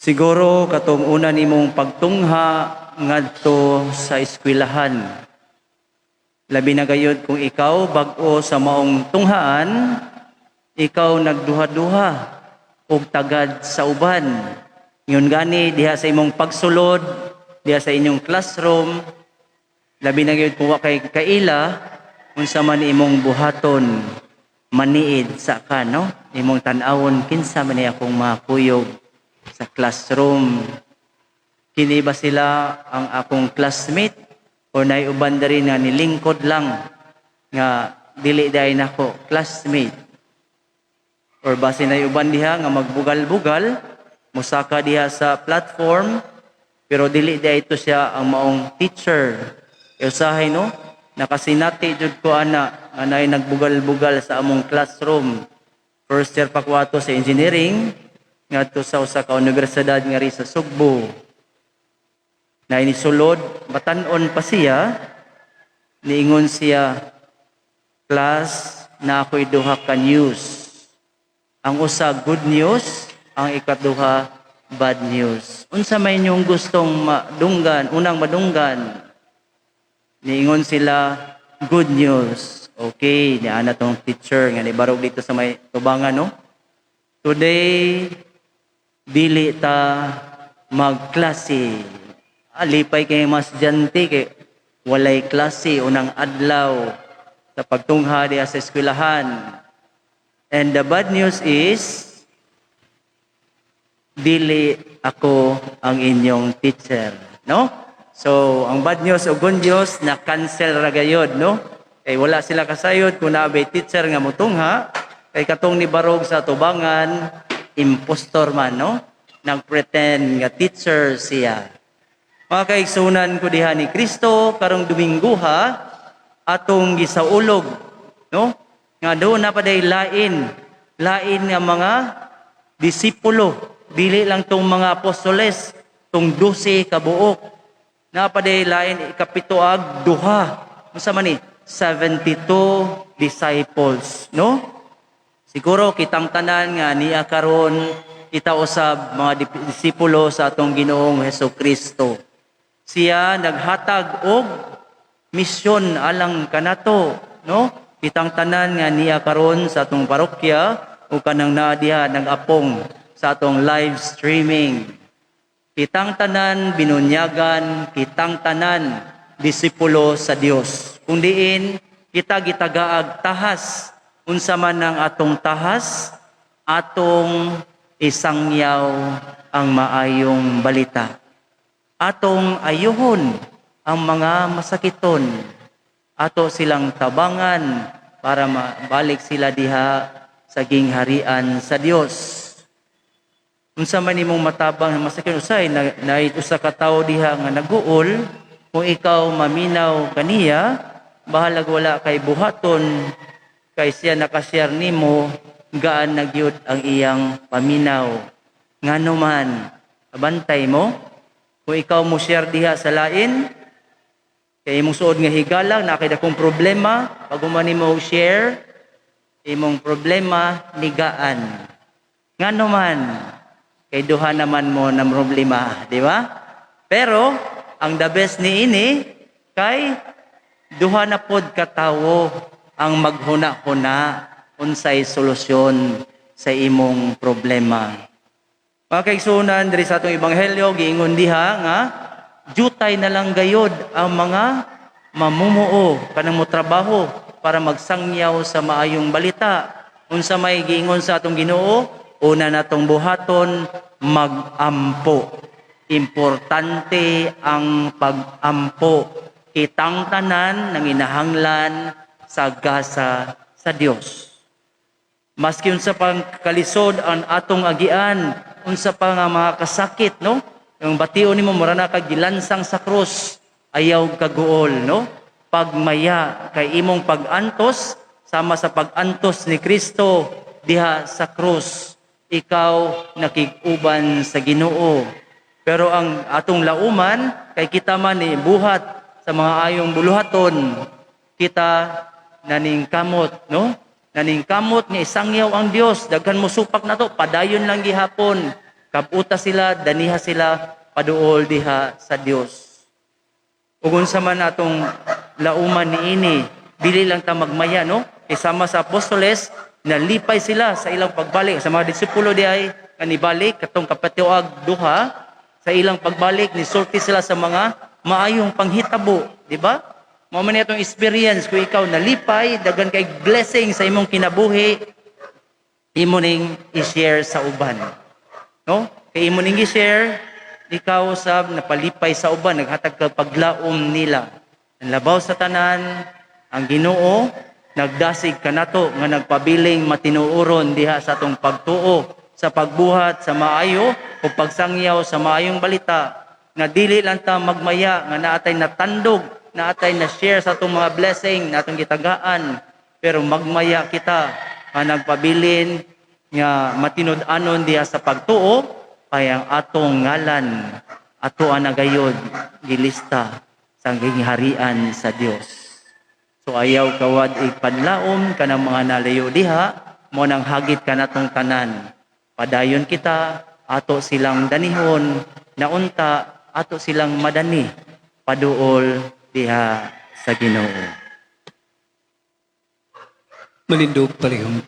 Siguro katong una nimong pagtungha ngadto sa eskwelahan. Labi na gayud kung ikaw bag-o sa maong tunghaan, ikaw nagduha-duha og tagad sa uban. Ngon gani diha sa imong pagsulod, diha sa inyong classroom, labi na gayud kung wa kay kaila unsa man imong buhaton, maniid sa ka, no? Imong tan-awon kinsa man akong makuyog sa classroom. Kini ba sila ang akong classmate o nay uban diri na nilingkod lang nga dili dayon nako classmate? Or basi nay uban diha nga magbugal-bugal, musaka diha sa platform pero dili dayon ito siya ang maong teacher. Usahay no, nakasinati jud ko ana nga nay nagbugal-bugal sa among classroom. First year pa ko ato sa engineering ngadto sa usa ka universidad nga ri sa Sugbo. Na inisulod, batan-on pa siya, niingon siya, class, na ako'y duha ka news. Ang usa good news, ang ikaduha bad news. Unsa may inyong gustong madunggan, unang madunggan, niingon sila, good news. Okay, niana tong teacher, nga nibarog dito sa may tubangan, no? Today, dili ta magklase. Alipay kay mas jante kay walay klase unang adlaw sa pagtungha diha sa eskwelahan. And the bad news is dili ako ang inyong teacher, no? So, ang bad news o good news na cancel ra gayud, no? Kay wala sila kasayod kung naabay teacher nga motungha, kay katong ni barog sa tubangan, impostor man, no? Nagpretend nga teacher siya. Mga kaigsunan ko diha ni Kristo karong Domingguha atong gisaulog, no? Nga do na paday lain nga mga disipulo, dili lang tong mga apostoles, tong 12 ka buok. Na paday lain ikapitoag duha. Unsa man ni? 72 disciples, no? Siguro kitang tanan nga niya karon kita usab mga disipulo sa atong Ginoong Hesukristo. Siya naghatag og misyon alang kanato, no? Kitang tanan nga niya karon sa atong parokya o kanang naa diha nag-apong sa atong live streaming. Kitang tanan binunyagan, kitang tanan disipulo sa Dios. Kung diin kita gitagaag tahas, unsa man ang atong tahas, atong isangyaw ang maayong balita. Atong ayuhon ang mga masakiton. Ato silang tabangan para mabalik sila diha sa gingharian sa Dios. Unsa man imong matabang na masakiton usay na usa ka tawo diha nga naguol, kung ikaw maminaw kaniya, bahalag wala kay buhaton kay siya nakashare nimo gaan nagyud ang iyang paminaw. Ngano man abantay mo kung ikaw mo share diha sa lain, kay imong suod nga higala, na kay dakong problema, pag umani mo share, imong problema, nigaan. Nga naman, kay duha naman mo ng problema, di ba? Pero, ang the best ni ini, kay duha na pod katawo ang maghuna-huna unsay solusyon sa imong problema. Mga kaigsunan, diri sa atong ebanghelyo, giingon diha nga, jutay na lang gayod ang mga mamumuo, kanang mo trabaho, para magsangyaw sa maayong balita. Unsa may giingon sa atong Ginoo, una natong buhaton, mag-ampo. Importante ang pag-ampo. Kitang tanan ng inahanglan sa gasa sa Dios. Maski unsa pang kalisod ang atong agian, unsa pa nga mga kasakit, no? Yung bation nimo mura na kag gilansang sa krus, ayaw kaguol, no? Pagmaya kay imong pag-antos sama sa pag-antos ni Kristo diha sa krus, ikaw nakig-uban sa Ginoo. Pero ang atong lauman kay kita man ni buhat sa mga ayong buluhaton, kita naning kamot, no? Naning kamot ni isangyaw ang Dios, daghan mo supak na to, padayon lang gihapon kabuta sila, daniha sila paduol diha sa Dios. Ug unsa man atong lauman niini, dili lang ta magmaya, no? Isama sa apostoles, nalipay sila sa ilang pagbalik sa mga disipulo diay kanibalik katong kapatiwag duha sa ilang pagbalik nisulti sila sa mga maayong panghitabo, di ba? Mao man itong experience kung ikaw nalipay, dagan kay blessing sa imong kinabuhi, imo ning i-share sa uban. No? Kay imo ning i-share, ikaw sab napalipay sa uban, naghatag ka paglaom nila. Ang labaw sa tanan, ang Ginoo nagdasig kanato nga nagpabiling matinuoron diha sa atong pagtuo sa pagbuhat sa maayo o pagsangyaw sa maayong balita nga dili lang ta magmaya nga naatay natandog, naatay na share sa atong mga blessing na atong gitagaan, pero magmaya kita nga nagpabilin nga matinud-anon diha sa pagtuo kay ang atong ngalan ato anagayod gilista sa gingharian sa Dios. So ayaw kawad ipanlaom kanang mga nalayo diha mo nang hagit kanatong tanan. Padayon kita ato silang danihon na unta ato silang madani paduol diha sa Ginoo. Malindog palihog.